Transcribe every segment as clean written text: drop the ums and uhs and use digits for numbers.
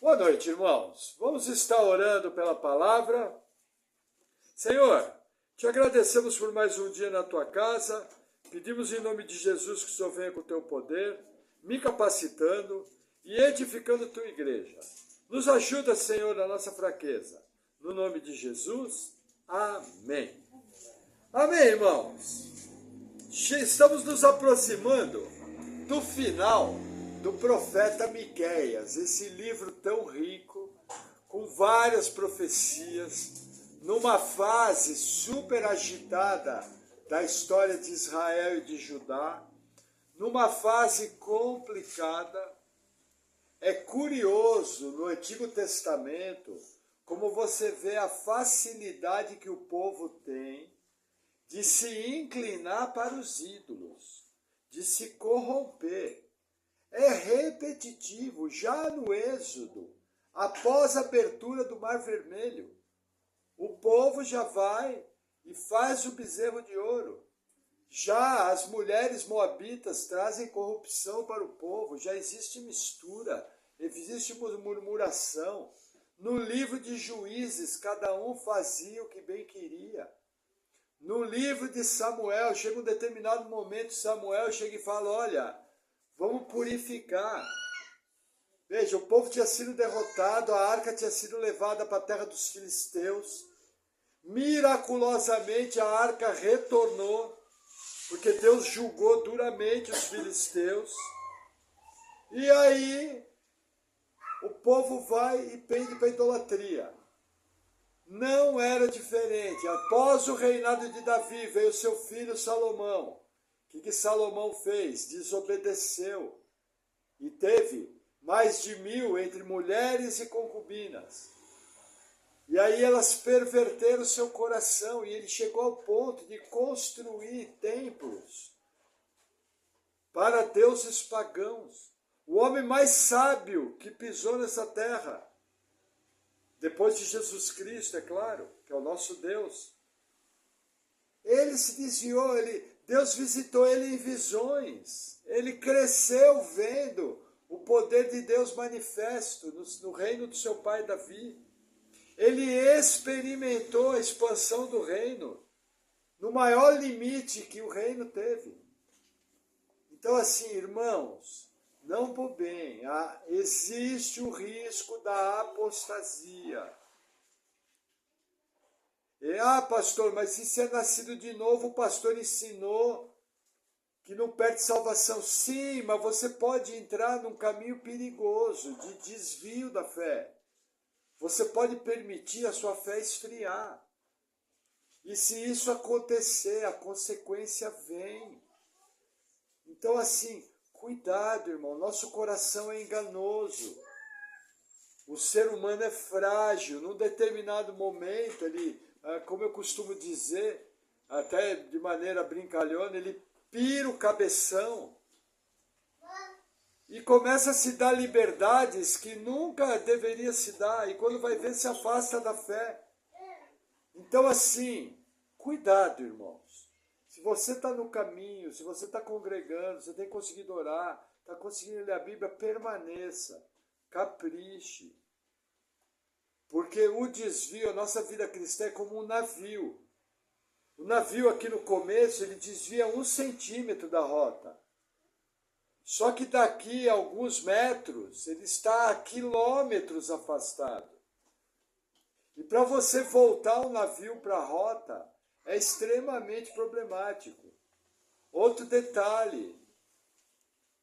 Boa noite, irmãos. Vamos estar orando pela palavra. Senhor, te agradecemos por mais um dia na tua casa. Pedimos em nome de Jesus que o Senhor venha com o teu poder, me capacitando e edificando a tua igreja. Nos ajuda, Senhor, na nossa fraqueza. No nome de Jesus, amém. Amém, irmãos. Estamos nos aproximando do final do profeta Miqueias, esse livro tão rico, com várias profecias, numa fase super agitada da história de Israel e de Judá, numa fase complicada. É curioso no Antigo Testamento como você vê a facilidade que o povo tem de se inclinar para os ídolos, de se corromper. É repetitivo, já no Êxodo, após a abertura do Mar Vermelho, o povo já vai e faz o bezerro de ouro. Já as mulheres moabitas trazem corrupção para o povo, já existe mistura, existe murmuração. No livro de Juízes, cada um fazia o que bem queria. No livro de Samuel, chega um determinado momento, Samuel chega e fala, olha, vamos purificar. Veja, o povo tinha sido derrotado, a arca tinha sido levada para a terra dos filisteus. Miraculosamente a arca retornou, porque Deus julgou duramente os filisteus. E aí o povo vai e pende para a idolatria. Não era diferente. Após o reinado de Davi, veio seu filho Salomão. O que Salomão fez? Desobedeceu. E teve mais de 1000 entre mulheres e concubinas. E aí elas perverteram seu coração. E ele chegou ao ponto de construir templos para deuses pagãos. O homem mais sábio que pisou nessa terra. Depois de Jesus Cristo, é claro, que é o nosso Deus. Ele se desviou, Deus visitou ele em visões. Ele cresceu vendo o poder de Deus manifesto no reino do seu pai Davi. Ele experimentou a expansão do reino no maior limite que o reino teve. Então, assim, irmãos, não bobem, existe o risco da apostasia. Pastor, mas se você é nascido de novo, o pastor ensinou que não perde salvação. Sim, mas você pode entrar num caminho perigoso de desvio da fé. Você pode permitir a sua fé esfriar. E se isso acontecer, a consequência vem. Então, assim, cuidado, irmão. Nosso coração é enganoso. O ser humano é frágil. Num determinado momento, como eu costumo dizer, até de maneira brincalhona, ele pira o cabeção e começa a se dar liberdades que nunca deveria se dar, e quando vai ver, se afasta da fé. Então, assim, cuidado, irmãos. Se você está no caminho, se você está congregando, você tem conseguido orar, está conseguindo ler a Bíblia, permaneça, capriche. Porque o desvio, a nossa vida cristã é como um navio. O navio aqui no começo, ele desvia 1 centímetro da rota. Só que daqui a alguns metros, ele está a quilômetros afastado. E para você voltar o navio para a rota, é extremamente problemático. Outro detalhe,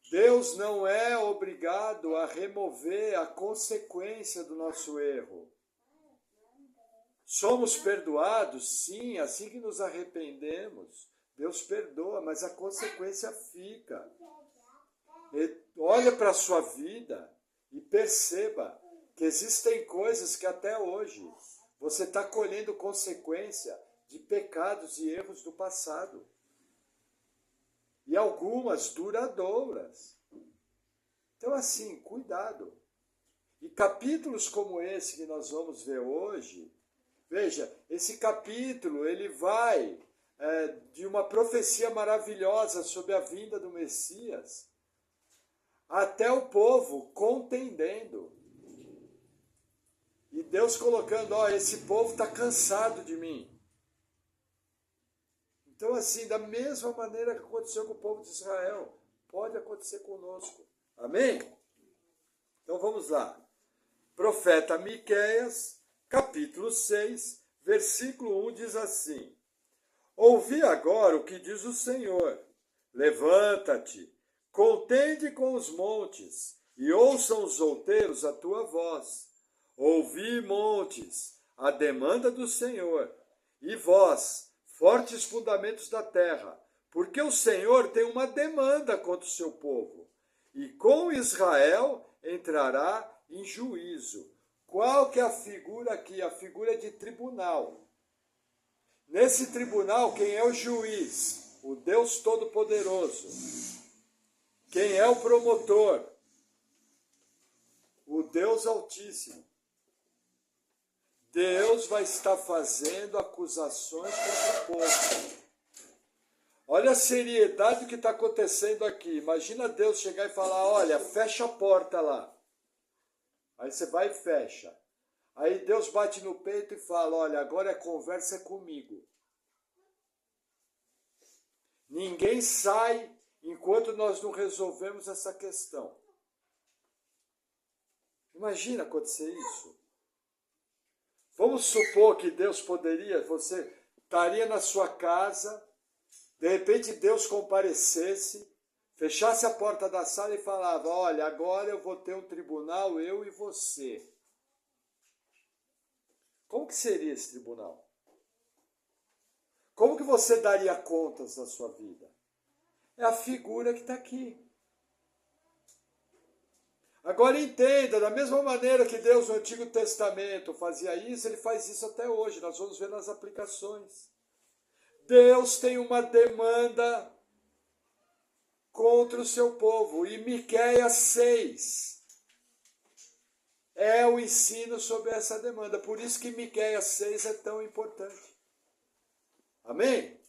Deus não é obrigado a remover a consequência do nosso erro. Somos perdoados? Sim, assim que nos arrependemos, Deus perdoa, mas a consequência fica. Olha para a sua vida e perceba que existem coisas que até hoje você está colhendo consequência de pecados e erros do passado. E algumas duradouras. Então, assim, cuidado. E capítulos como esse que nós vamos ver hoje, veja, esse capítulo ele vai de uma profecia maravilhosa sobre a vinda do Messias, até o povo contendendo. E Deus colocando, ó, esse povo está cansado de mim. Então, assim, da mesma maneira que aconteceu com o povo de Israel, pode acontecer conosco. Amém? Então vamos lá. Profeta Miqueias, capítulo 6, versículo 1 diz assim: Ouvi agora o que diz o Senhor. Levanta-te, contende com os montes, e ouçam os outeiros a tua voz. Ouvi, montes, a demanda do Senhor, e vós, fortes fundamentos da terra, porque o Senhor tem uma demanda contra o seu povo, e com Israel entrará em juízo. Qual que é a figura aqui? A figura de tribunal. Nesse tribunal, quem é o juiz? O Deus Todo-Poderoso. Quem é o promotor? O Deus Altíssimo. Deus vai estar fazendo acusações contra o povo. Olha a seriedade do que está acontecendo aqui. Imagina Deus chegar e falar, olha, fecha a porta lá. Aí você vai e fecha. Aí Deus bate no peito e fala, olha, agora a conversa é comigo. Ninguém sai enquanto nós não resolvemos essa questão. Imagina acontecer isso. Vamos supor que Deus poderia, você estaria na sua casa, de repente Deus comparecesse, fechasse a porta da sala e falava, olha, agora eu vou ter um tribunal, eu e você. Como que seria esse tribunal? Como que você daria contas da sua vida? É a figura que está aqui. Agora entenda, da mesma maneira que Deus no Antigo Testamento fazia isso, Ele faz isso até hoje, nós vamos ver nas aplicações. Deus tem uma demanda contra o seu povo, e Miqueias 6 é o ensino sobre essa demanda, por isso que Miqueias 6 é tão importante. Amém?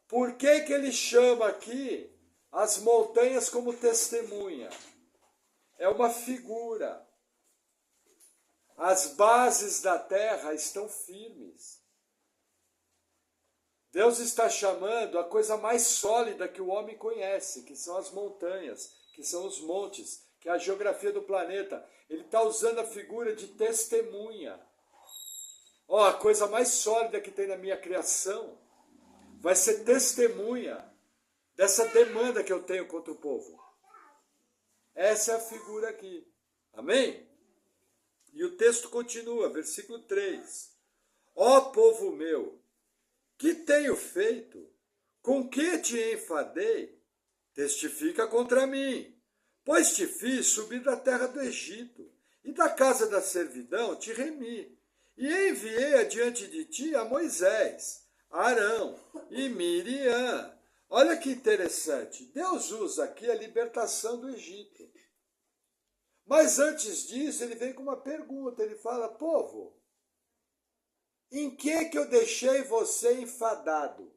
Por que que ele chama aqui as montanhas como testemunha? É uma figura. As bases da terra estão firmes. Deus está chamando a coisa mais sólida que o homem conhece, que são as montanhas, que são os montes, que é a geografia do planeta. Ele está usando a figura de testemunha. Ó, a coisa mais sólida que tem na minha criação vai ser testemunha dessa demanda que eu tenho contra o povo. Essa é a figura aqui. Amém? E o texto continua, versículo 3. Ó povo meu, que tenho feito? Com que te enfadei? Testifica contra mim. Pois te fiz subir da terra do Egito, e da casa da servidão te remi. E enviei adiante de ti a Moisés, Arão e Miriam. Olha que interessante. Deus usa aqui a libertação do Egito. Mas antes disso, ele vem com uma pergunta. Ele fala, povo, em que eu deixei você enfadado?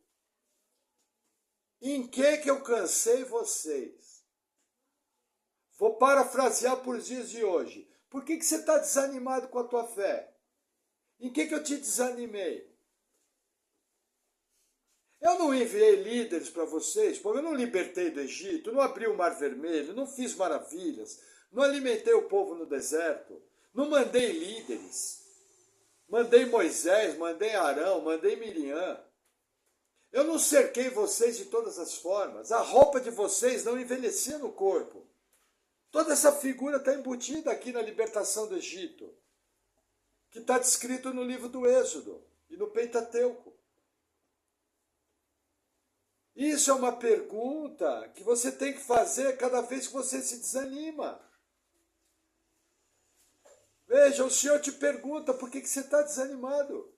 Em que eu cansei vocês? Vou parafrasear por dias de hoje. Por que você está desanimado com a tua fé? Em que eu te desanimei? Eu não enviei líderes para vocês, porque eu não libertei do Egito, não abri o Mar Vermelho, não fiz maravilhas, não alimentei o povo no deserto, não mandei líderes. Mandei Moisés, mandei Arão, mandei Miriam. Eu não cerquei vocês de todas as formas. A roupa de vocês não envelhecia no corpo. Toda essa figura está embutida aqui na libertação do Egito, que está descrito no livro do Êxodo e no Pentateuco. Isso é uma pergunta que você tem que fazer cada vez que você se desanima. Veja, o Senhor te pergunta por que você está desanimado?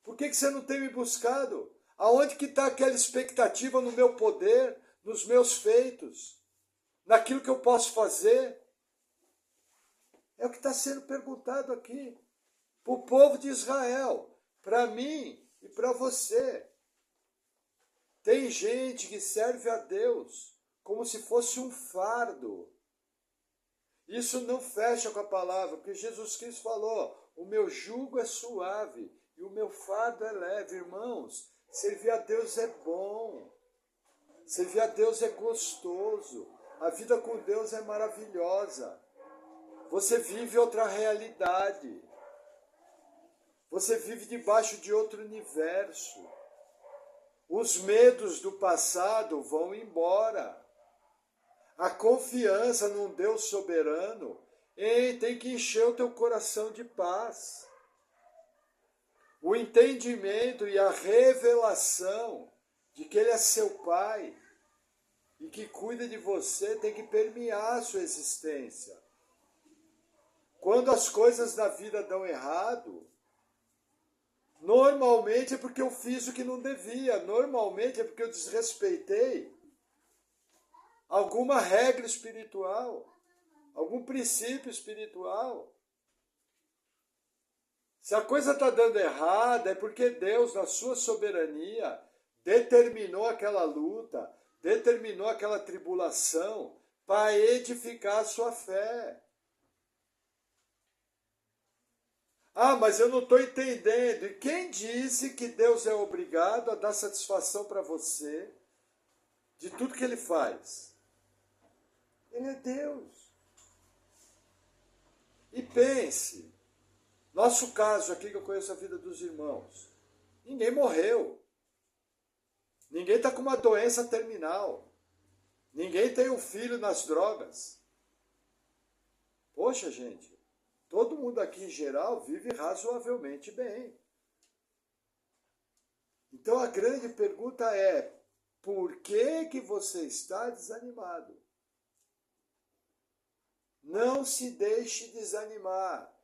Por que você não tem me buscado? Aonde que está aquela expectativa no meu poder, nos meus feitos, naquilo que eu posso fazer? É o que está sendo perguntado aqui, para o povo de Israel, para mim e para você. Tem gente que serve a Deus como se fosse um fardo. Isso não fecha com a palavra, porque Jesus Cristo falou, o meu jugo é suave e o meu fardo é leve. Irmãos, servir a Deus é bom, servir a Deus é gostoso, a vida com Deus é maravilhosa. Você vive outra realidade, você vive debaixo de outro universo. Os medos do passado vão embora. A confiança num Deus soberano tem que encher o teu coração de paz. O entendimento e a revelação de que Ele é seu Pai e que cuida de você tem que permear a sua existência. Quando as coisas da vida dão errado, normalmente é porque eu fiz o que não devia, normalmente é porque eu desrespeitei alguma regra espiritual, algum princípio espiritual. Se a coisa está dando errada, é porque Deus, na sua soberania, determinou aquela luta, determinou aquela tribulação para edificar a sua fé. Ah, mas eu não estou entendendo. E quem disse que Deus é obrigado a dar satisfação para você de tudo que Ele faz? Ele é Deus. E pense, nosso caso aqui que eu conheço a vida dos irmãos, ninguém morreu. Ninguém está com uma doença terminal. Ninguém tem um filho nas drogas. Poxa, gente, todo mundo aqui em geral vive razoavelmente bem. Então a grande pergunta é, por que você está desanimado? Não se deixe desanimar.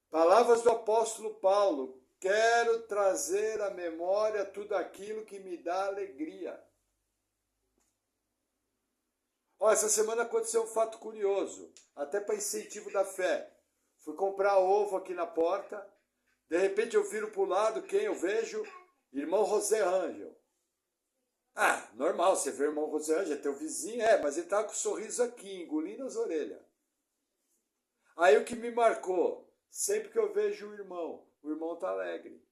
Palavras do apóstolo Paulo, quero trazer à memória tudo aquilo que me dá alegria. Essa semana aconteceu um fato curioso, até para incentivo da fé. Fui comprar ovo aqui na porta, de repente eu viro para o lado, quem eu vejo? Irmão José Ângel. Ah, normal, você vê o irmão José Ângel, é teu vizinho, mas ele estava com um sorriso aqui, engolindo as orelhas. Aí o que me marcou, sempre que eu vejo o irmão está alegre.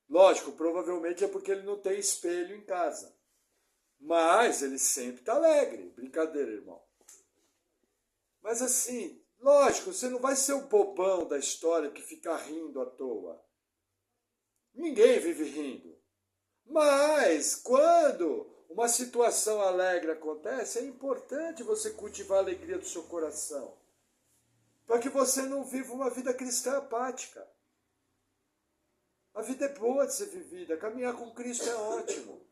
Lógico, provavelmente é porque ele não tem espelho em casa. Mas ele sempre está alegre. Brincadeira, irmão. Mas assim, lógico, você não vai ser o bobão da história que fica rindo à toa. Ninguém vive rindo. Mas quando uma situação alegre acontece, é importante você cultivar a alegria do seu coração. Para que você não viva uma vida cristã apática. A vida é boa de ser vivida, caminhar com Cristo é ótimo.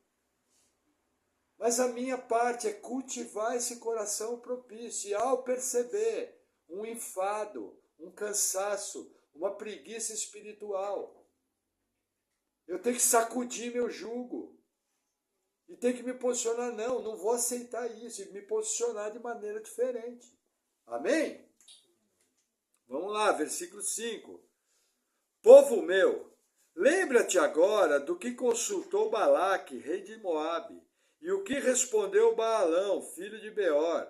Mas a minha parte é cultivar esse coração propício. E ao perceber um enfado, um cansaço, uma preguiça espiritual, eu tenho que sacudir meu jugo. E tenho que me posicionar, não vou aceitar isso. E me posicionar de maneira diferente. Amém? Vamos lá, versículo 5. Povo meu, lembra-te agora do que consultou Balaque, rei de Moabe, e o que respondeu Baalão, filho de Beor,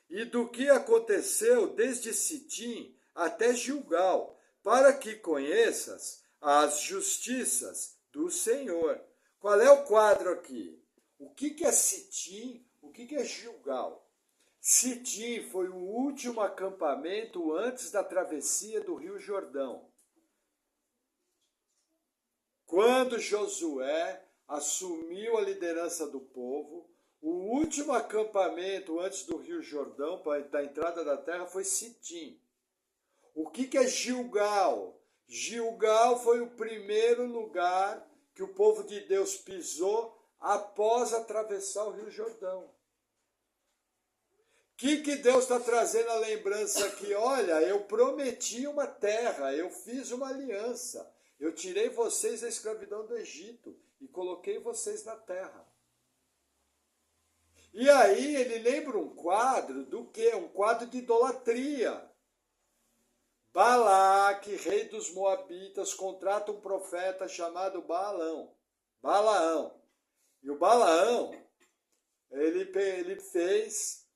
e do que aconteceu desde Sitim até Gilgal, para que conheças as justiças do Senhor. Qual é o quadro aqui? O que é Sitim? O que é Gilgal? Sitim foi o último acampamento antes da travessia do Rio Jordão. Quando Josué assumiu a liderança do povo, o último acampamento antes do Rio Jordão, da entrada da terra, foi Sitim. O que é Gilgal? Gilgal foi o primeiro lugar que o povo de Deus pisou após atravessar o Rio Jordão. O que Deus está trazendo a lembrança aqui? Olha, eu prometi uma terra, eu fiz uma aliança. Eu tirei vocês da escravidão do Egito e coloquei vocês na terra. E aí ele lembra um quadro do quê? Um quadro de idolatria. Balaque, rei dos Moabitas, contrata um profeta chamado Balaão. E o Balaão, ele fez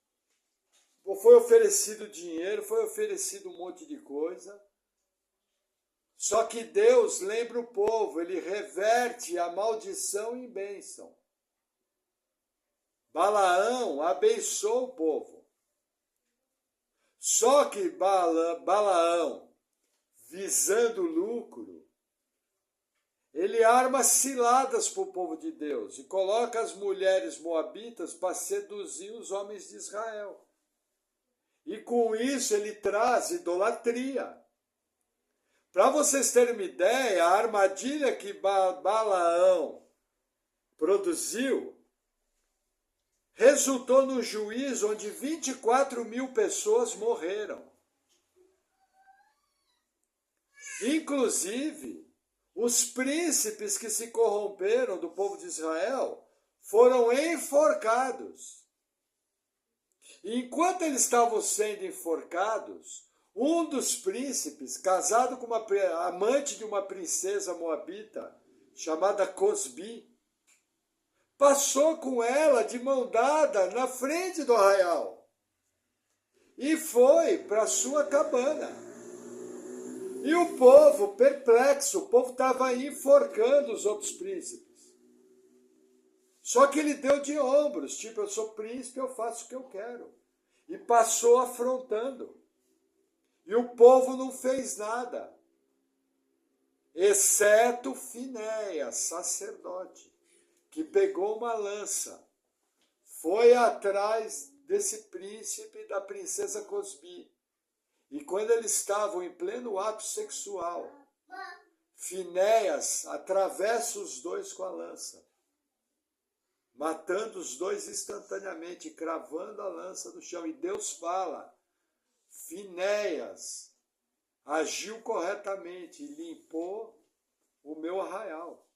foi oferecido dinheiro, foi oferecido um monte de coisa. Só que Deus lembra o povo, ele reverte a maldição em bênção. Balaão abençoou o povo. Só que Balaão, visando lucro, ele arma ciladas para o povo de Deus e coloca as mulheres moabitas para seduzir os homens de Israel. E com isso ele traz idolatria. Para vocês terem uma ideia, a armadilha que Balaão produziu resultou no juízo onde 24.000 pessoas morreram. Inclusive, os príncipes que se corromperam do povo de Israel foram enforcados. E enquanto eles estavam sendo enforcados, um dos príncipes, casado com uma amante de uma princesa moabita, chamada Cosbi, passou com ela de mão dada na frente do arraial e foi para sua cabana. E o povo, perplexo, o povo estava enforcando os outros príncipes. Só que ele deu de ombros, tipo, eu sou príncipe, eu faço o que eu quero. E passou afrontando. E o povo não fez nada, exceto Finéias, sacerdote, que pegou uma lança, foi atrás desse príncipe e da princesa Cosbi. E quando eles estavam em pleno ato sexual, Finéias atravessa os dois com a lança, matando os dois instantaneamente, cravando a lança no chão. E Deus fala, Finéias agiu corretamente e limpou o meu arraial.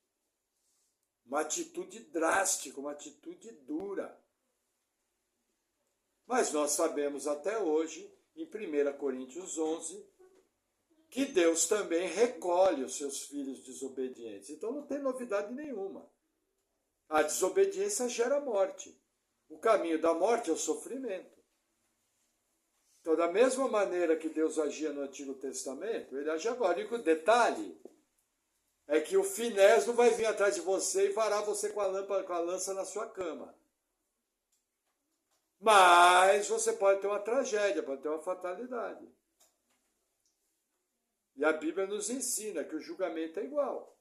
Uma atitude drástica, uma atitude dura. Mas nós sabemos até hoje, em 1 Coríntios 11, que Deus também recolhe os seus filhos desobedientes. Então não tem novidade nenhuma. A desobediência gera morte. O caminho da morte é o sofrimento. Então, da mesma maneira que Deus agia no Antigo Testamento, ele age agora. E o detalhe é que o Finés não vai vir atrás de você e varar você com a lança na sua cama. Mas você pode ter uma tragédia, pode ter uma fatalidade. E a Bíblia nos ensina que o julgamento é igual.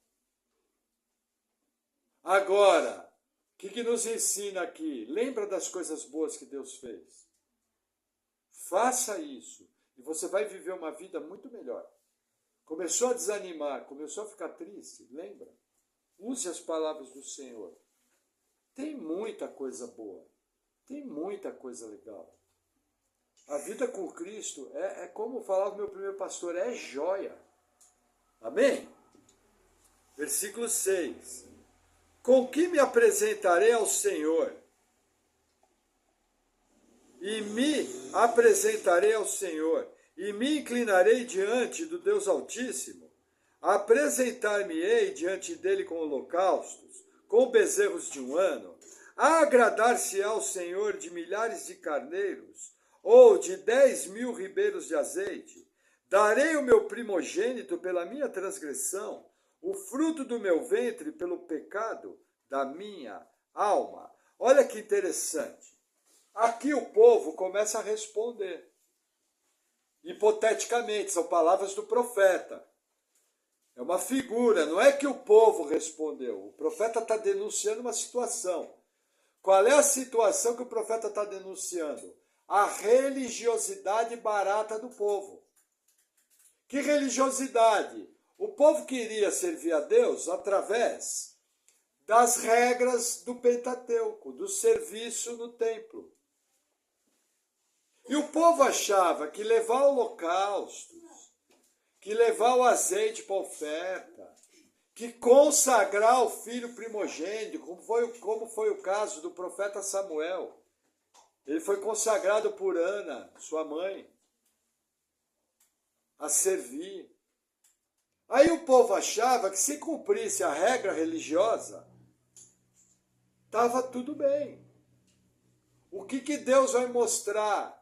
Agora, o que nos ensina aqui? Lembra das coisas boas que Deus fez. Faça isso e você vai viver uma vida muito melhor. Começou a desanimar, começou a ficar triste, lembra? Use as palavras do Senhor. Tem muita coisa boa, tem muita coisa legal. A vida com Cristo é como falava o meu primeiro pastor, é joia. Amém? Versículo 6. Com que me apresentarei ao Senhor? E me apresentarei ao Senhor, e me inclinarei diante do Deus Altíssimo. Apresentar-me-ei diante dele com holocaustos, com bezerros de um ano. Agradar-se ao Senhor de milhares de carneiros, ou de 10.000 ribeiros de azeite. Darei o meu primogênito pela minha transgressão, o fruto do meu ventre pelo pecado da minha alma. Olha que interessante. Aqui o povo começa a responder. Hipoteticamente, são palavras do profeta. É uma figura, não é que o povo respondeu. O profeta está denunciando uma situação. Qual é a situação que o profeta está denunciando? A religiosidade barata do povo. Que religiosidade? O povo queria servir a Deus através das regras do Pentateuco, do serviço no templo. E o povo achava que levar holocaustos, que levar o azeite para oferta, que consagrar o filho primogênito, como foi o caso do profeta Samuel. Ele foi consagrado por Ana, sua mãe, a servir. Aí o povo achava que se cumprisse a regra religiosa, estava tudo bem. O que Deus vai mostrar?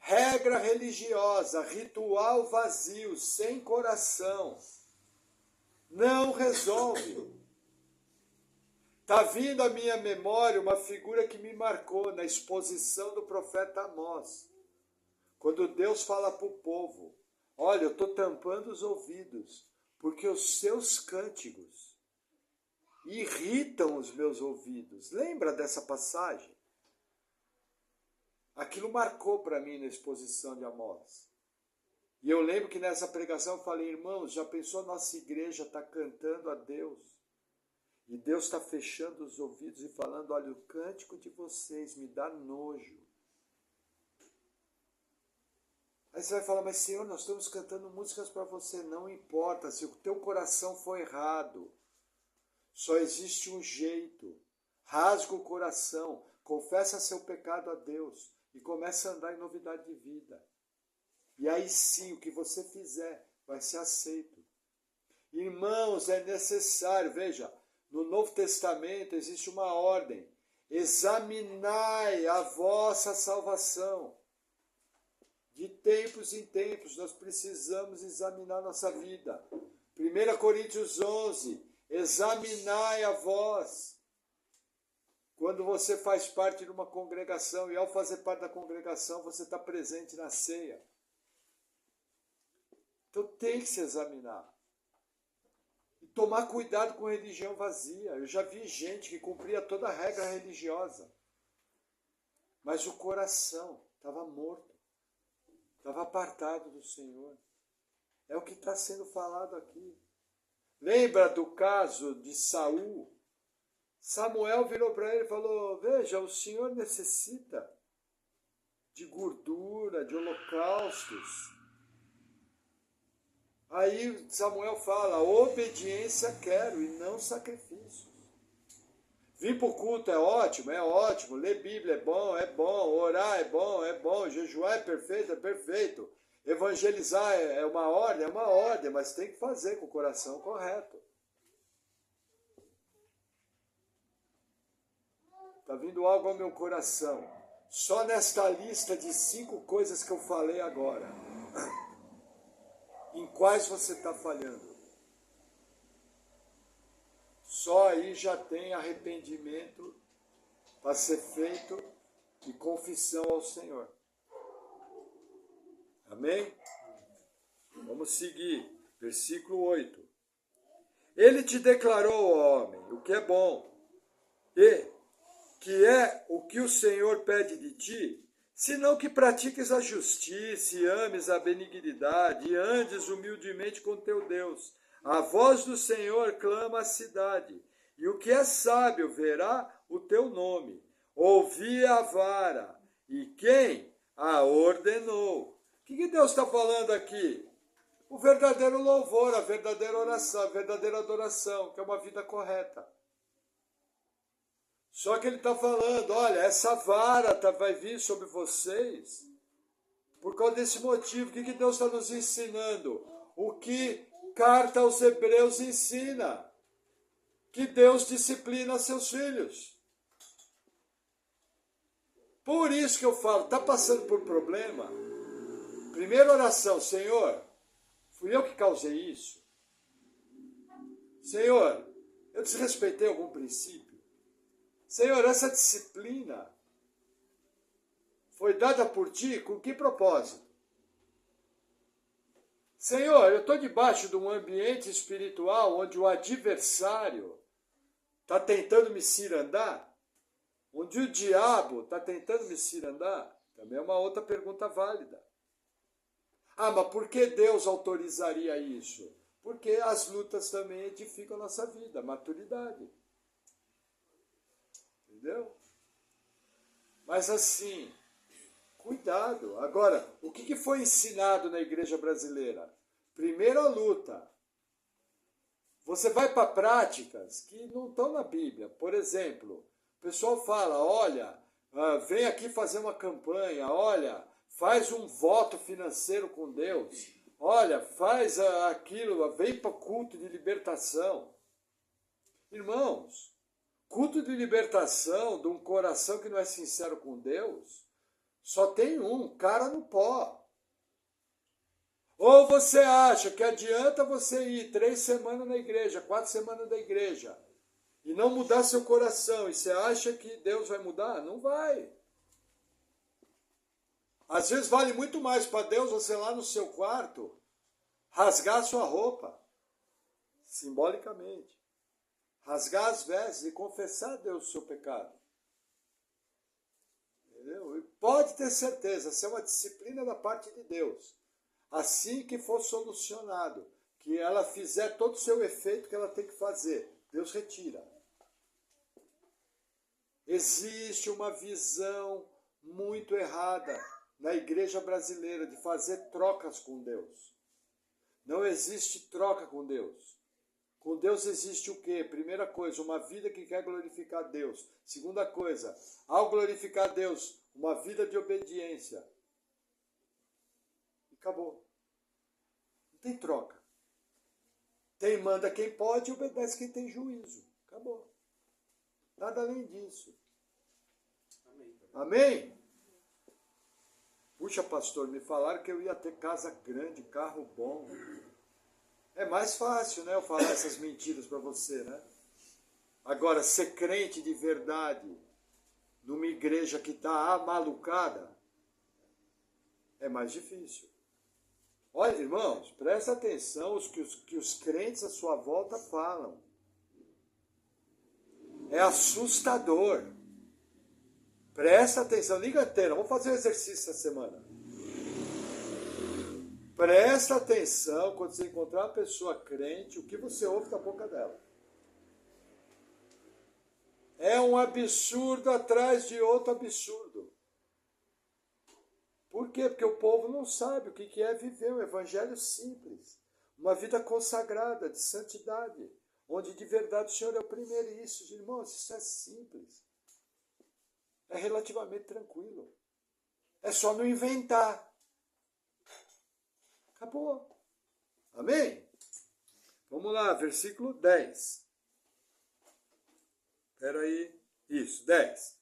regra religiosa, ritual vazio, sem coração, não resolve. Está vindo à minha memória uma figura que me marcou na exposição do profeta Amós. Quando Deus fala para o povo, olha, eu estou tampando os ouvidos, porque os seus cânticos irritam os meus ouvidos. Lembra dessa passagem? Aquilo marcou para mim na exposição de Amós. E eu lembro que nessa pregação eu falei, irmãos, já pensou nossa igreja está cantando a Deus? E Deus está fechando os ouvidos e falando, olha, o cântico de vocês me dá nojo. Aí você vai falar, mas Senhor, nós estamos cantando músicas para você. Não importa, se o teu coração for errado, só existe um jeito. Rasga o coração, confessa seu pecado a Deus e começa a andar em novidade de vida. E aí sim, o que você fizer vai ser aceito. Irmãos, é necessário, veja, no Novo Testamento existe uma ordem. Examinai a vossa salvação. De tempos em tempos, nós precisamos examinar nossa vida. 1 Coríntios 11, examinai a vós. Quando você faz parte de uma congregação, e ao fazer parte da congregação, você está presente na ceia. Então tem que se examinar. E tomar cuidado com religião vazia. Eu já vi gente que cumpria toda a regra religiosa, mas o coração estava morto. Estava apartado do Senhor. É o que está sendo falado aqui. Lembra do caso de Saul? Samuel virou para ele e falou, veja, o Senhor necessita de gordura, de holocaustos. Aí Samuel fala, obediência quero e não sacrifícios. Vir para o culto é ótimo, ler Bíblia é bom, orar é bom, jejuar é perfeito. Evangelizar é uma ordem, mas tem que fazer com o coração correto. Está vindo algo ao meu coração. Só nesta lista de 5 coisas que eu falei agora, em quais você está falhando? Só aí já tem arrependimento para ser feito e confissão ao Senhor. Amém? Vamos seguir. Versículo 8. Ele te declarou, ó homem, o que é bom, e que é o que o Senhor pede de ti, senão que pratiques a justiça e ames a benignidade e andes humildemente com teu Deus. A voz do Senhor clama a cidade, e o que é sábio verá o teu nome. Ouvi a vara, e quem a ordenou? O que Deus está falando aqui? O verdadeiro louvor, a verdadeira oração, a verdadeira adoração, que é uma vida correta. Só que ele está falando, olha, essa vara vai vir sobre vocês por causa desse motivo. O que Deus está nos ensinando? O que Carta aos Hebreus ensina, que Deus disciplina seus filhos. Por isso que eu falo, está passando por problema? Primeira oração, Senhor, fui eu que causei isso? Senhor, eu desrespeitei algum princípio? Senhor, essa disciplina foi dada por ti com que propósito? Senhor, eu estou debaixo de um ambiente espiritual onde o adversário está tentando me cirandar? Onde o diabo está tentando me cirandar? Também é uma outra pergunta válida. Ah, mas por que Deus autorizaria isso? Porque as lutas também edificam a nossa vida, a maturidade. Entendeu? Mas assim, cuidado. Agora, o que foi ensinado na igreja brasileira? Primeiro a luta. Você vai para práticas que não estão na Bíblia. Por exemplo, o pessoal fala, olha, vem aqui fazer uma campanha, olha, faz um voto financeiro com Deus, olha, faz aquilo, vem para o culto de libertação. Irmãos, culto de libertação de um coração que não é sincero com Deus, Só tem um, cara no pó. Ou você acha que adianta você ir 3 semanas na igreja, 4 semanas na igreja, e não mudar seu coração, e você acha que Deus vai mudar? Não vai. Às vezes vale muito mais para Deus você lá no seu quarto rasgar a sua roupa, simbolicamente. Rasgar as vestes e confessar a Deus o seu pecado. Entendeu? E pode ter certeza, essa é uma disciplina da parte de Deus. Assim que for solucionado, que ela fizer todo o seu efeito que ela tem que fazer, Deus retira. Existe uma visão muito errada na igreja brasileira de fazer trocas com Deus. Não existe troca com Deus. Com Deus existe o quê? Primeira coisa, uma vida que quer glorificar Deus. Segunda coisa, ao glorificar Deus, uma vida de obediência. E acabou. Não tem troca. Tem manda quem pode e obedece quem tem juízo. Acabou. Nada além disso. Amém? Puxa, pastor, me falaram que eu ia ter casa grande, carro bom. É mais fácil, né, eu falar essas mentiras para você, né? Agora, ser crente de verdade numa igreja que está amalucada é mais difícil. Olha, irmãos, presta atenção que os crentes à sua volta falam. É assustador. Presta atenção, liga a antena, vamos fazer um exercício essa semana. Presta atenção quando você encontrar uma pessoa crente, o que você ouve da boca dela. É um absurdo atrás de outro absurdo. Por quê? Porque o povo não sabe o que é viver um evangelho simples. Uma vida consagrada, de santidade, onde de verdade o Senhor é o primeiro. Isso, irmãos, isso é simples. É relativamente tranquilo. É só não inventar. Acabou. Amém? Vamos lá, versículo 10. Espera aí. Isso, 10.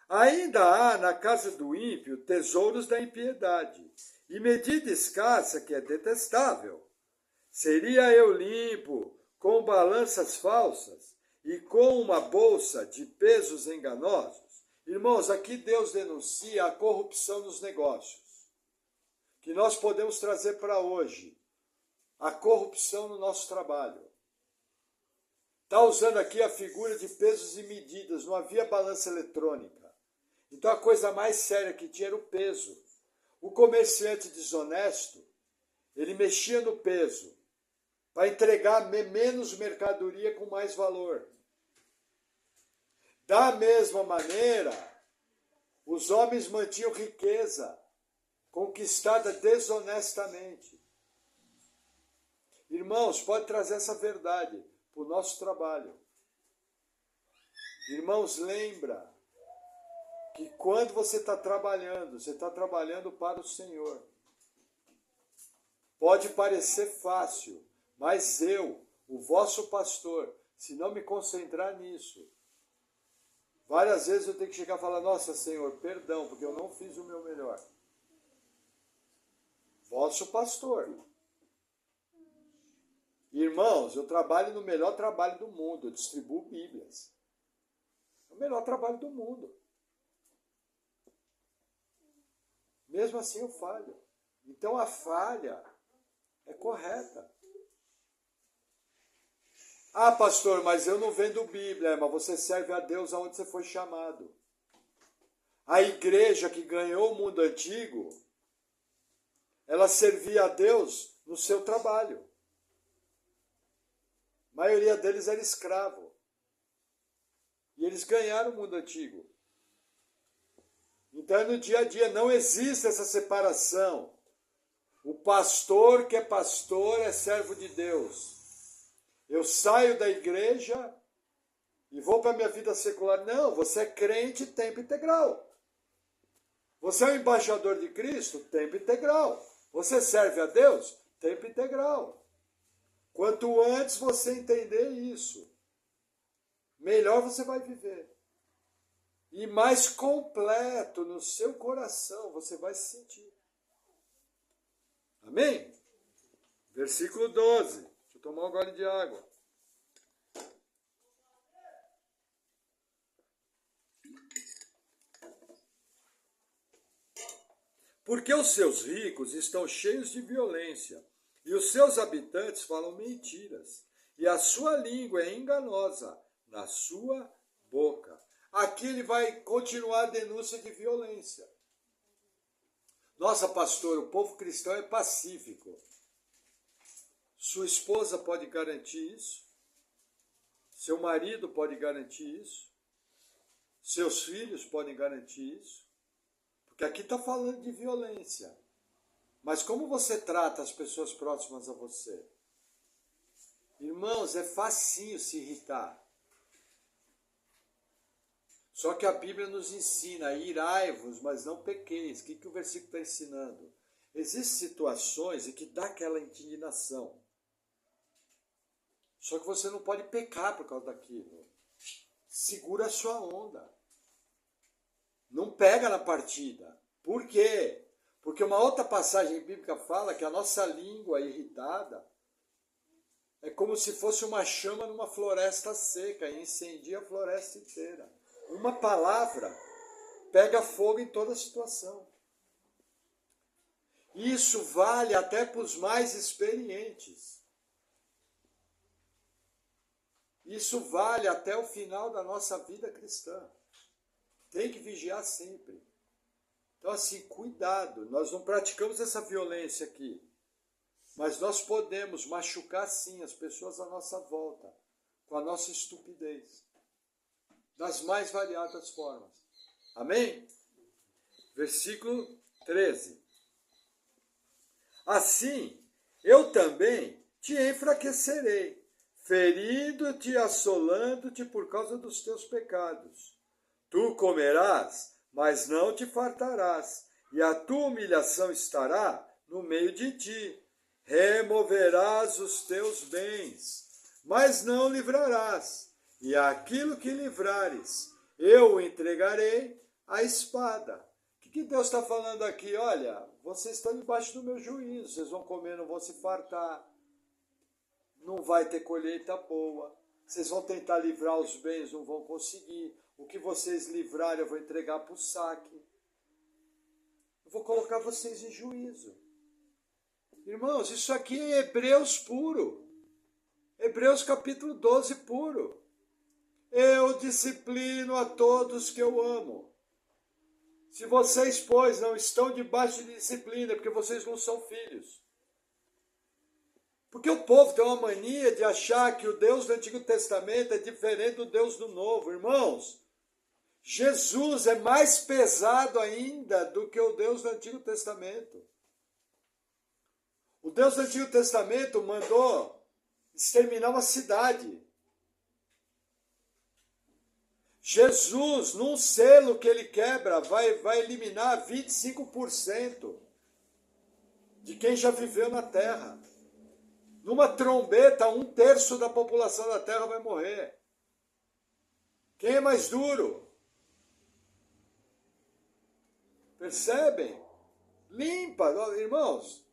Ainda há na casa do ímpio tesouros da impiedade, e medida escassa que é detestável. Seria eu limpo com balanças falsas e com uma bolsa de pesos enganosos? Irmãos, aqui Deus denuncia a corrupção nos negócios, que nós podemos trazer para hoje. A corrupção no nosso trabalho. Está usando aqui a figura de pesos e medidas, não havia balança eletrônica. Então a coisa mais séria que tinha era o peso. O comerciante desonesto, ele mexia no peso para entregar menos mercadoria com mais valor. Da mesma maneira, os homens mantinham riqueza conquistada desonestamente. Irmãos, pode trazer essa verdade para o nosso trabalho. Irmãos, lembra que quando você está trabalhando para o Senhor. Pode parecer fácil, mas eu, o vosso pastor, se não me concentrar nisso, várias vezes eu tenho que chegar e falar, nossa, Senhor, perdão, porque eu não fiz o meu melhor. Vosso pastor. Irmãos, eu trabalho no melhor trabalho do mundo, eu distribuo Bíblias. É o melhor trabalho do mundo. Mesmo assim eu falho. Então a falha é correta. Ah, pastor, mas eu não vendo Bíblia, mas você serve a Deus aonde você foi chamado. A igreja que ganhou o mundo antigo, ela servia a Deus no seu trabalho. A maioria deles era escravo. E eles ganharam o mundo antigo. Então, no dia a dia, não existe essa separação. O pastor que é pastor é servo de Deus. Eu saio da igreja e vou para a minha vida secular. Não, você é crente tempo integral. Você é um embaixador de Cristo, tempo integral. Você serve a Deus, tempo integral. Quanto antes você entender isso, melhor você vai viver. e mais completo no seu coração você vai se sentir. Amém? Versículo 12. Deixa eu tomar um gole de água. Porque os seus ricos estão cheios de violência, e os seus habitantes falam mentiras, e a sua língua é enganosa na sua boca. Aqui ele vai continuar a denúncia de violência. Nossa, pastor, o povo cristão é pacífico. Sua esposa pode garantir isso? Seu marido pode garantir isso? Seus filhos podem garantir isso? Porque aqui está falando de violência. Mas como você trata as pessoas próximas a você? Irmãos, é facinho se irritar. Só que a Bíblia nos ensina, irai-vos, mas não pequeis. O que o versículo está ensinando? Existem situações em que dá aquela indignação. Só que você não pode pecar por causa daquilo. Segura a sua onda. Não pega na partida. Por quê? Porque uma outra passagem bíblica fala que a nossa língua irritada é como se fosse uma chama numa floresta seca e incendia a floresta inteira. Uma palavra pega fogo em toda situação. Isso vale até para os mais experientes. Isso vale até o final da nossa vida cristã. Tem que vigiar sempre. Então, assim, cuidado. Nós não praticamos essa violência aqui. Mas nós podemos machucar, sim, as pessoas à nossa volta. Com a nossa estupidez. Das mais variadas formas. Amém? Versículo 13. Assim, eu também te enfraquecerei, ferindo-te e assolando-te por causa dos teus pecados. Tu comerás, mas não te fartarás, e a tua humilhação estará no meio de ti. Removerás os teus bens, mas não livrarás, e aquilo que livrares, eu o entregarei à espada. O que Deus está falando aqui? Olha, vocês estão debaixo do meu juízo, vocês vão comer, não vão se fartar, não vai ter colheita boa, vocês vão tentar livrar os bens, não vão conseguir. O que vocês livrarem eu vou entregar para o saque. Eu vou colocar vocês em juízo. Irmãos, isso aqui é Hebreus puro. Hebreus capítulo 12 puro. Eu disciplino a todos que eu amo. Se vocês, pois, não estão debaixo de disciplina, é porque vocês não são filhos. Porque o povo tem uma mania de achar que o Deus do Antigo Testamento é diferente do Deus do Novo. Irmãos, Jesus é mais pesado ainda do que o Deus do Antigo Testamento. O Deus do Antigo Testamento mandou exterminar uma cidade. Jesus, num selo que ele quebra, vai eliminar 25% de quem já viveu na terra. Numa trombeta, 1/3 da população da terra vai morrer. Quem é mais duro? Percebem? Limpa, irmãos.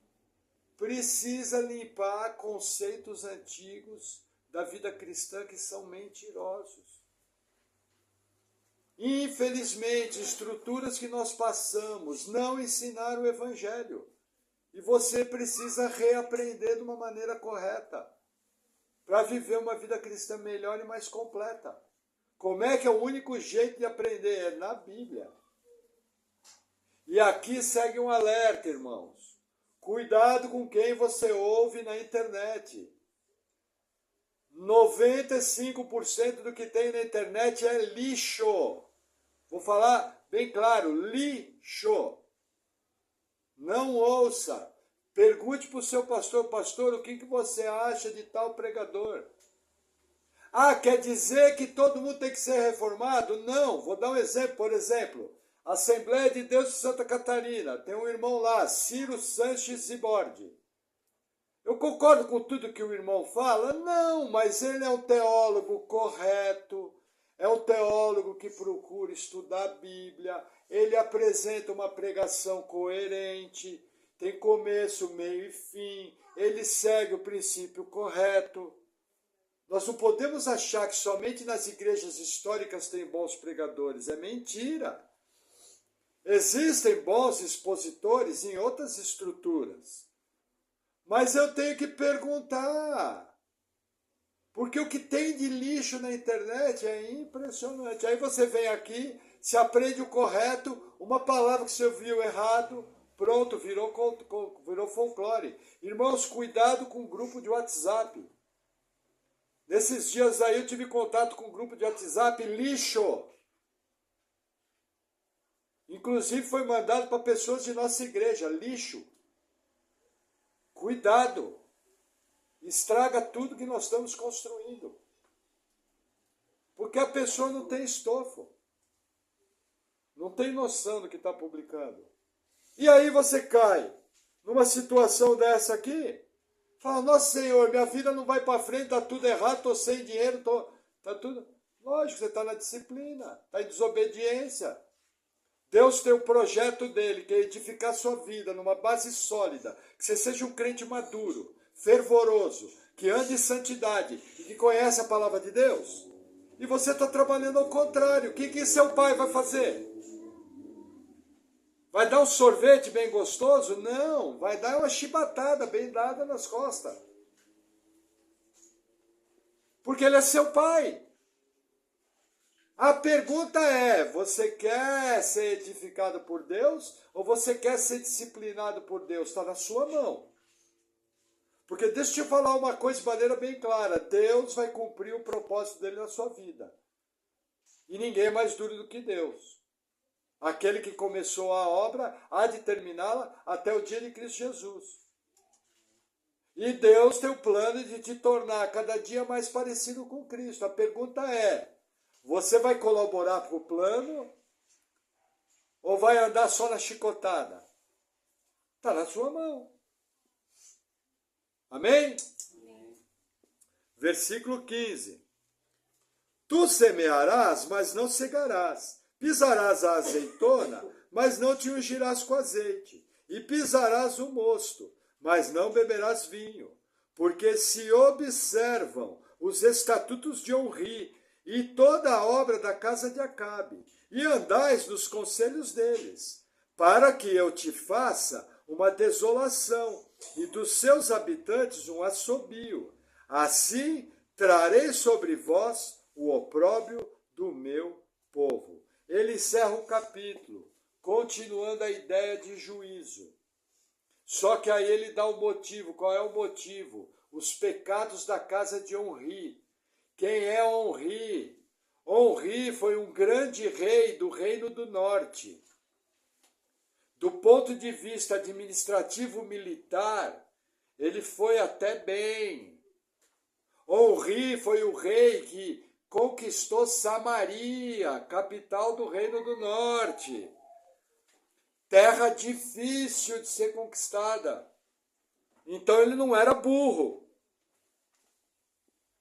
Precisa limpar conceitos antigos da vida cristã que são mentirosos. Infelizmente, estruturas que nós passamos não ensinaram o Evangelho. E você precisa reaprender de uma maneira correta para viver uma vida cristã melhor e mais completa. Como é que é o único jeito de aprender? É na Bíblia. E aqui segue um alerta, irmãos. Cuidado com quem você ouve na internet. 95% do que tem na internet é lixo. Vou falar bem claro, lixo. Não ouça. Pergunte para o seu pastor, pastor, o que você acha de tal pregador? Ah, quer dizer que todo mundo tem que ser reformado? Não, vou dar um exemplo. Por exemplo, Assembleia de Deus de Santa Catarina, tem um irmão lá, Ciro Sanches Zibordi. Eu concordo com tudo que o irmão fala? Não, mas ele é um teólogo correto, é um teólogo que procura estudar a Bíblia, ele apresenta uma pregação coerente, tem começo, meio e fim, ele segue o princípio correto. Nós não podemos achar que somente nas igrejas históricas tem bons pregadores, é mentira. Existem bons expositores em outras estruturas. Mas eu tenho que perguntar. Porque o que tem de lixo na internet é impressionante. Aí você vem aqui, se aprende o correto, uma palavra que você ouviu errado, pronto, virou folclore. Irmãos, cuidado com o grupo de WhatsApp. Nesses dias aí eu tive contato com um grupo de WhatsApp lixo. Inclusive foi mandado para pessoas de nossa igreja, lixo. Cuidado. Estraga tudo que nós estamos construindo. Porque a pessoa não tem estofo. Não tem noção do que está publicando. E aí você cai numa situação dessa aqui. Fala, nossa Senhor, minha vida não vai para frente, está tudo errado, estou sem dinheiro, tá tudo... Lógico, você está na disciplina, está em desobediência. Deus tem o projeto dele, que é edificar sua vida numa base sólida, que você seja um crente maduro, fervoroso, que ande em santidade e que conhece a palavra de Deus. E você está trabalhando ao contrário. O que seu pai vai fazer? Vai dar um sorvete bem gostoso? Não, vai dar uma chibatada bem dada nas costas. Porque ele é seu pai. A pergunta é, você quer ser edificado por Deus ou você quer ser disciplinado por Deus? Está na sua mão. Porque deixa eu te falar uma coisa de maneira bem clara. Deus vai cumprir o propósito dele na sua vida. E ninguém é mais duro do que Deus. Aquele que começou a obra há de terminá-la até o dia de Cristo Jesus. E Deus tem o plano de te tornar cada dia mais parecido com Cristo. A pergunta é, você vai colaborar para o plano ou vai andar só na chicotada? Está na sua mão. Amém? Amém? Versículo 15. Tu semearás, mas não cegarás. Pisarás a azeitona, mas não te ungirás com azeite. E pisarás o mosto, mas não beberás vinho. Porque se observam os estatutos de Onri e toda a obra da casa de Acabe, e andais nos conselhos deles, para que eu te faça uma desolação, e dos seus habitantes um assobio. Assim trarei sobre vós o opróbrio do meu povo. Ele encerra o capítulo, continuando a ideia de juízo. Só que aí ele dá o motivo. Qual é o motivo? Os pecados da casa de Onri. Quem é Onri? Onri foi um grande rei do Reino do Norte. Do ponto de vista administrativo militar, ele foi até bem. Onri foi o rei que conquistou Samaria, capital do Reino do Norte. Terra difícil de ser conquistada. Então ele não era burro.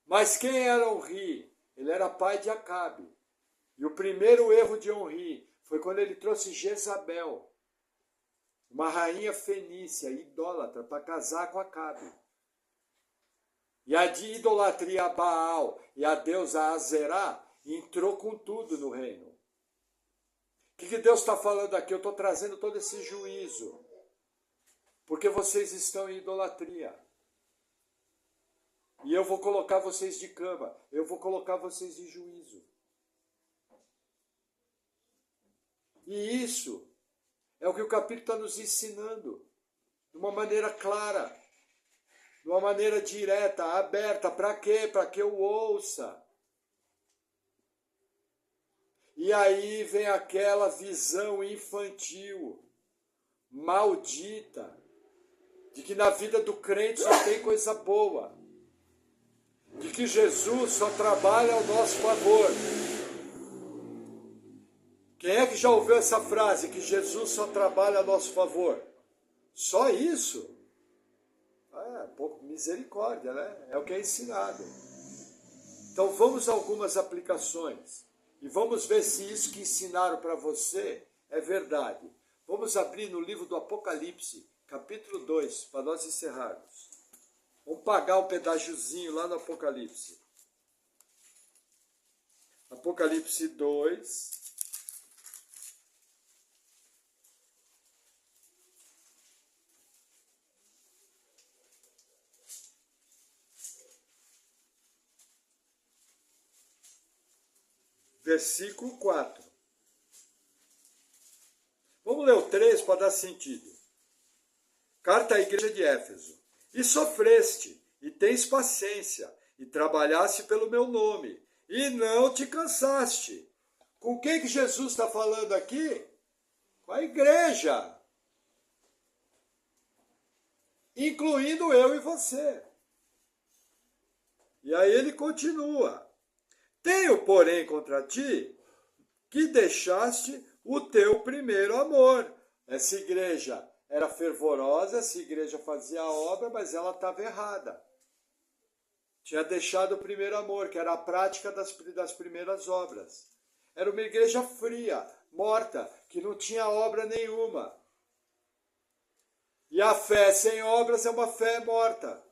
Mas quem era Onri? Ele era pai de Acabe. E o primeiro erro de Onri foi quando ele trouxe Jezabel, uma rainha fenícia, idólatra, para casar com Acabe. E a de idolatria a Baal e a deusa Azerá entrou com tudo no reino. O que Deus está falando aqui? Eu estou trazendo todo esse juízo. Porque vocês estão em idolatria. E eu vou colocar vocês de cama. Eu vou colocar vocês de juízo. E isso é o que o capítulo está nos ensinando. De uma maneira clara. De uma maneira direta, aberta. Para quê? Para que eu ouça. E aí vem aquela visão infantil, maldita, de que na vida do crente só tem coisa boa. De que Jesus só trabalha ao nosso favor. Quem é que já ouviu essa frase, que Jesus só trabalha a nosso favor? Só isso? Pouco misericórdia, né? É o que é ensinado. Então vamos a algumas aplicações. E vamos ver se isso que ensinaram para você é verdade. Vamos abrir no livro do Apocalipse, capítulo 2, para nós encerrarmos. Vamos pagar um pedágiozinho lá no Apocalipse. Apocalipse 2. Versículo 4. Vamos ler o 3 para dar sentido. Carta à igreja de Éfeso. E sofreste, e tens paciência, e trabalhaste pelo meu nome, e não te cansaste. Com quem que Jesus está falando aqui? Com a igreja. Incluindo eu e você. E aí ele continua. Tenho, porém, contra ti, que deixaste o teu primeiro amor. Essa igreja era fervorosa, essa igreja fazia a obra, mas ela estava errada. Tinha deixado o primeiro amor, que era a prática das primeiras obras. Era uma igreja fria, morta, que não tinha obra nenhuma. E a fé sem obras é uma fé morta.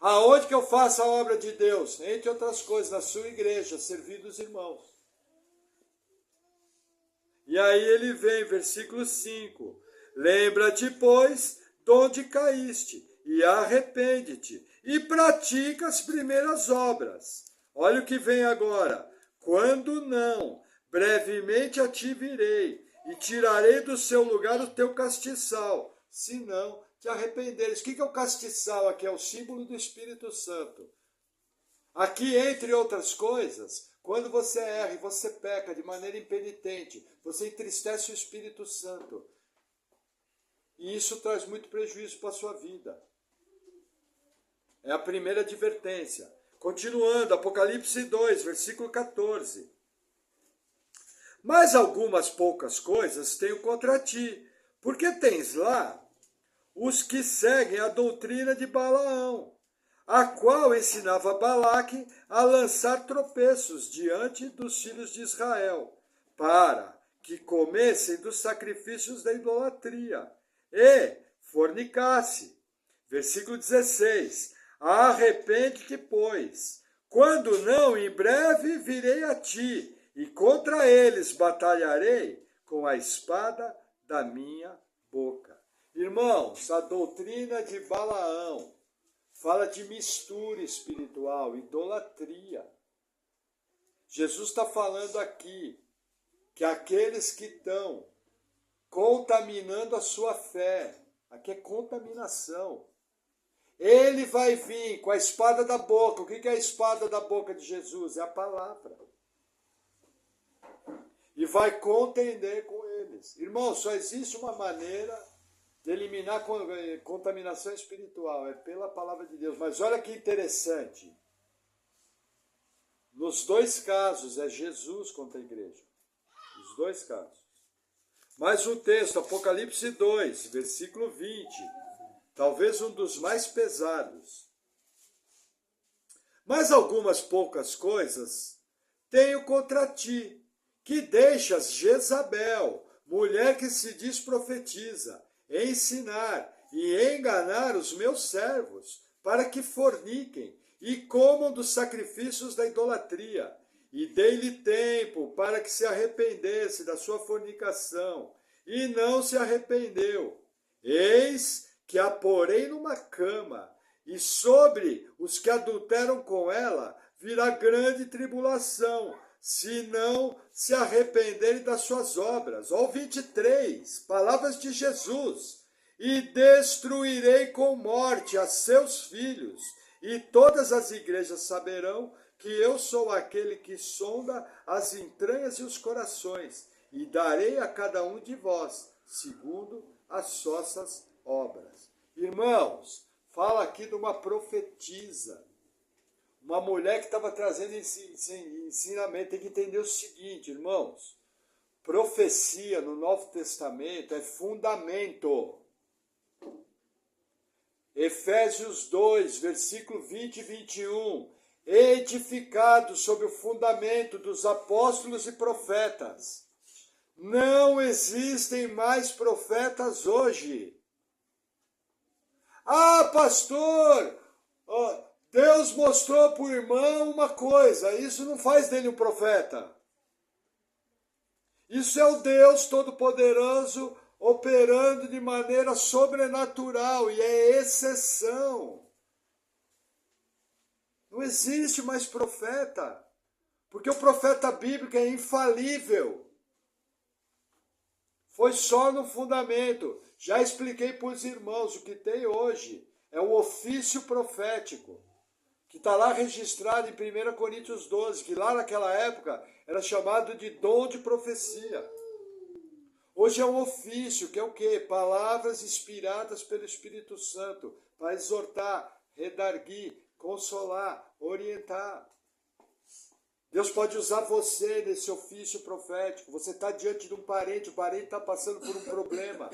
Aonde que eu faço a obra de Deus? Entre outras coisas, na sua igreja, servindo os irmãos. E aí ele vem, versículo 5. Lembra-te, pois, de onde caíste, e arrepende-te, e pratica as primeiras obras. Olha o que vem agora. Quando não, brevemente a ti virei, e tirarei do seu lugar o teu castiçal, se não te arrependeres. O que é o castiçal aqui? É o símbolo do Espírito Santo. Aqui, entre outras coisas, quando você erra e você peca de maneira impenitente, você entristece o Espírito Santo. E isso traz muito prejuízo para a sua vida. É a primeira advertência. Continuando, Apocalipse 2, versículo 14. Mas algumas poucas coisas tenho contra ti, porque tens lá os que seguem a doutrina de Balaão, a qual ensinava Balaque a lançar tropeços diante dos filhos de Israel, para que comessem dos sacrifícios da idolatria e fornicasse. Versículo 16. Arrepende-te, pois, quando não, em breve virei a ti, e contra eles batalharei com a espada da minha boca. Irmãos, a doutrina de Balaão fala de mistura espiritual, idolatria. Jesus está falando aqui que aqueles que estão contaminando a sua fé, aqui é contaminação, ele vai vir com a espada da boca. O que é a espada da boca de Jesus? É a palavra. E vai contender com eles. Irmão, só existe uma maneira de eliminar contaminação espiritual, é pela palavra de Deus. Mas olha que interessante. Nos dois casos é Jesus contra a igreja. Os dois casos. Mais um texto, Apocalipse 2, versículo 20. Talvez um dos mais pesados. Mas algumas poucas coisas tenho contra ti, que deixas Jezabel, mulher que se diz profetiza, ensinar e enganar os meus servos, para que forniquem e comam dos sacrifícios da idolatria. E dei-lhe tempo para que se arrependesse da sua fornicação, e não se arrependeu. Eis que a porei numa cama, e sobre os que adulteram com ela virá grande tribulação, se não se arrependerem das suas obras. Ó 23, palavras de Jesus. E destruirei com morte a seus filhos, e todas as igrejas saberão que eu sou aquele que sonda as entranhas e os corações, e darei a cada um de vós, segundo as vossas obras. Irmãos, fala aqui de uma profetisa, uma mulher que estava trazendo ensinamento. Tem que entender o seguinte, irmãos, profecia no Novo Testamento é fundamento. Efésios 2, versículo 20 e 21. edificado sobre o fundamento dos apóstolos e profetas. Não existem mais profetas hoje. Ah, pastor, Deus mostrou para o irmão uma coisa, isso não faz dele um profeta. Isso é o Deus Todo-Poderoso operando de maneira sobrenatural e é exceção. Não existe mais profeta, porque o profeta bíblico é infalível. Foi só no fundamento. Já expliquei para os irmãos, o que tem hoje é o ofício profético, que está lá registrado em 1 Coríntios 12, que lá naquela época era chamado de dom de profecia. Hoje é um ofício, que é o quê? Palavras inspiradas pelo Espírito Santo, para exortar, redarguir, consolar, orientar. Deus pode usar você nesse ofício profético. Você está diante de um parente, o parente está passando por um problema.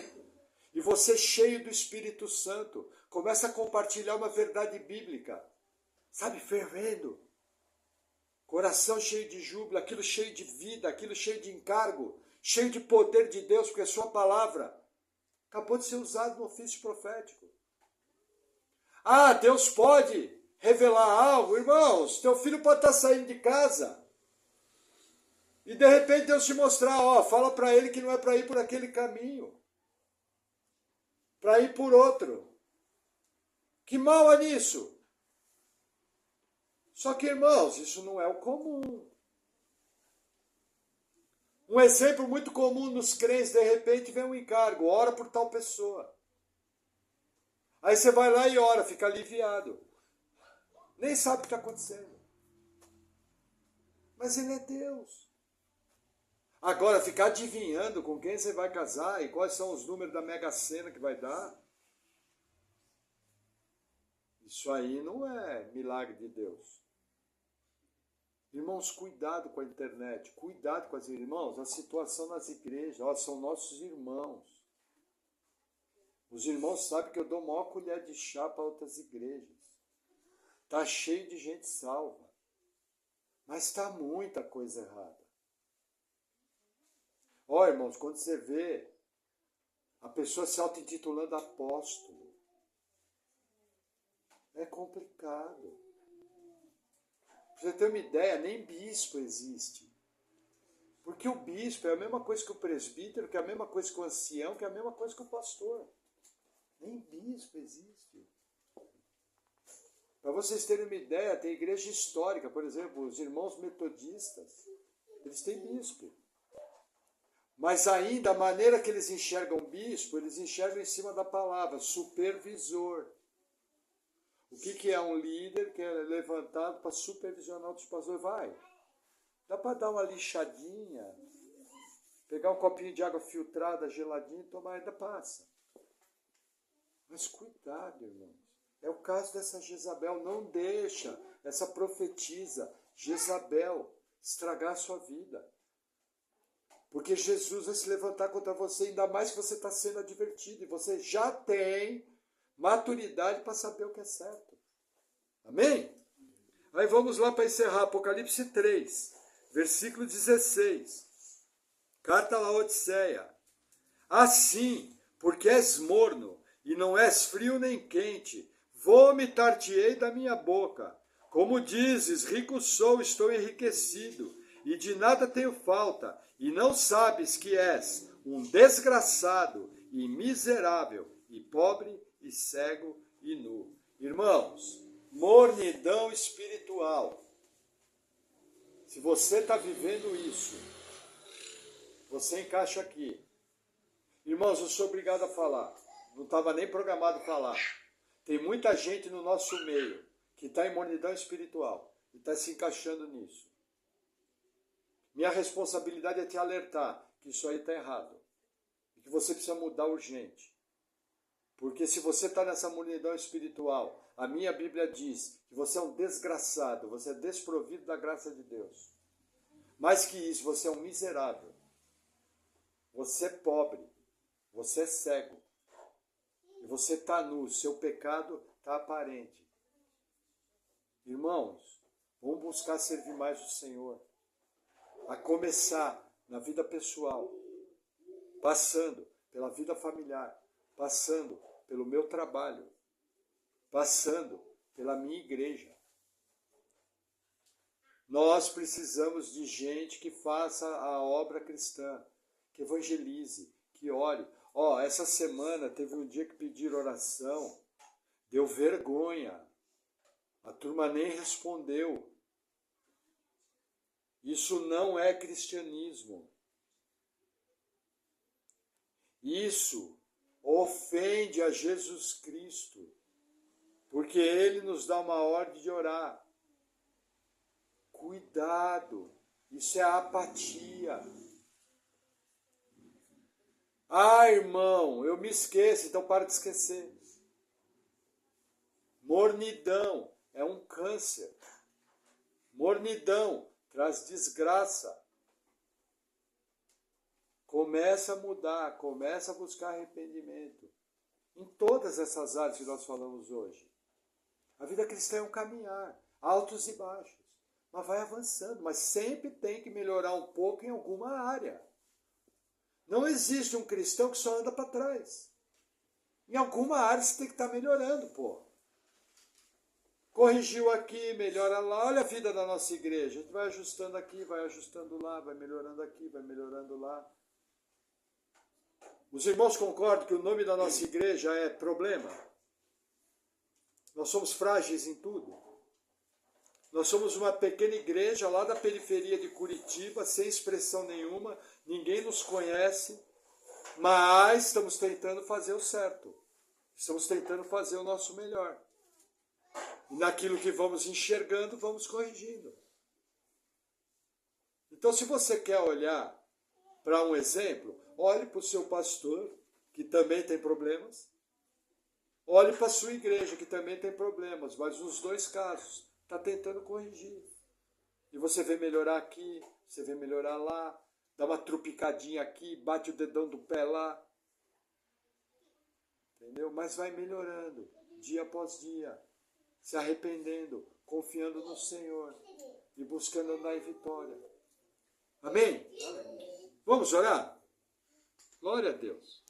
E você, cheio do Espírito Santo, começa a compartilhar uma verdade bíblica. Sabe, fervendo. Coração cheio de júbilo, aquilo cheio de vida, aquilo cheio de encargo, cheio de poder de Deus, porque a sua palavra acabou de ser usada no ofício profético. Ah, Deus pode revelar algo. Irmãos, teu filho pode estar saindo de casa e de repente Deus te mostrar, fala para ele que não é para ir por aquele caminho, para ir por outro. Que mal há nisso? Só que, irmãos, isso não é o comum. Um exemplo muito comum nos crentes, de repente vem um encargo, ora por tal pessoa. Aí você vai lá e ora, fica aliviado. Nem sabe o que está acontecendo. Mas ele é Deus. Agora, ficar adivinhando com quem você vai casar e quais são os números da Mega Sena que vai dar, isso aí não é milagre de Deus. Irmãos, cuidado com a internet, cuidado com as irmãos, a situação nas igrejas, são nossos irmãos. Os irmãos sabem que eu dou maior colher de chá para outras igrejas. Está cheio de gente salva. Mas está muita coisa errada. Irmãos, quando você vê a pessoa se auto-intitulando apóstolo, é complicado. Pra você ter uma ideia, nem bispo existe. Porque o bispo é a mesma coisa que o presbítero, que é a mesma coisa que o ancião, que é a mesma coisa que o pastor. Nem bispo existe. Para vocês terem uma ideia, tem igreja histórica, por exemplo, os irmãos metodistas, eles têm bispo. Mas ainda a maneira que eles enxergam bispo, eles enxergam em cima da palavra, supervisor. O que é um líder que é levantado para supervisionar outros pastores? Vai, dá para dar uma lixadinha, pegar um copinho de água filtrada, geladinha e tomar, ainda passa. Mas cuidado, irmãos. É o caso dessa Jezabel. Não deixa essa profetisa Jezabel estragar a sua vida. Porque Jesus vai se levantar contra você, ainda mais que você está sendo advertido. E você já tem maturidade para saber o que é certo. Amém? Aí vamos lá para encerrar. Apocalipse 3, versículo 16. Carta a Laodiceia. Assim, porque és morno, e não és frio nem quente, vomitar-te-ei da minha boca. Como dizes, rico sou, estou enriquecido, e de nada tenho falta, e não sabes que és um desgraçado e miserável, e pobre, e cego, e nu. Irmãos, mornidão espiritual. Se você está vivendo isso, você encaixa aqui. Irmãos, eu sou obrigado a falar. Não estava nem programado falar. Tem muita gente no nosso meio que está em mornidão espiritual e está se encaixando nisso. Minha responsabilidade é te alertar que isso aí está errado e que você precisa mudar urgente. Porque se você está nessa mornidão espiritual, a minha Bíblia diz que você é um desgraçado, você é desprovido da graça de Deus. Mais que isso, você é um miserável. Você é pobre. Você é cego. E você está nu, seu pecado está aparente. Irmãos, Vamos buscar servir mais o Senhor. A começar na vida pessoal, passando pela vida familiar, passando pelo meu trabalho, passando pela minha igreja. Nós precisamos de gente que faça a obra cristã, que evangelize, que ore. Essa semana teve um dia que pediram oração, deu vergonha. A turma nem respondeu. Isso não é cristianismo. Isso ofende a Jesus Cristo, porque Ele nos dá uma ordem de orar. Cuidado, isso é apatia. Irmão, eu me esqueço, então para de esquecer. Mornidão é um câncer. Mornidão traz desgraça. Começa a mudar, começa a buscar arrependimento. Em todas essas áreas que nós falamos hoje. A vida cristã é um caminhar, altos e baixos. Mas vai avançando, mas sempre tem que melhorar um pouco em alguma área. Não existe um cristão que só anda para trás. Em alguma área você tem que estar melhorando, pô. Corrigiu aqui, melhora lá. Olha a vida da nossa igreja. A gente vai ajustando aqui, vai ajustando lá, vai melhorando aqui, vai melhorando lá. Os irmãos concordam que o nome da nossa igreja é problema? Nós somos frágeis em tudo. Nós somos uma pequena igreja lá da periferia de Curitiba, sem expressão nenhuma, ninguém nos conhece, mas estamos tentando fazer o certo. Estamos tentando fazer o nosso melhor. E naquilo que vamos enxergando, vamos corrigindo. Então, se você quer olhar para um exemplo, olhe para o seu pastor, que também tem problemas. Olhe para a sua igreja, que também tem problemas, mas nos dois casos, está tentando corrigir. E você vê melhorar aqui, você vê melhorar lá, dá uma trupicadinha aqui, bate o dedão do pé lá. Entendeu? Mas vai melhorando, dia após dia, se arrependendo, confiando no Senhor e buscando andar em vitória. Amém? Vamos orar? Glória a Deus.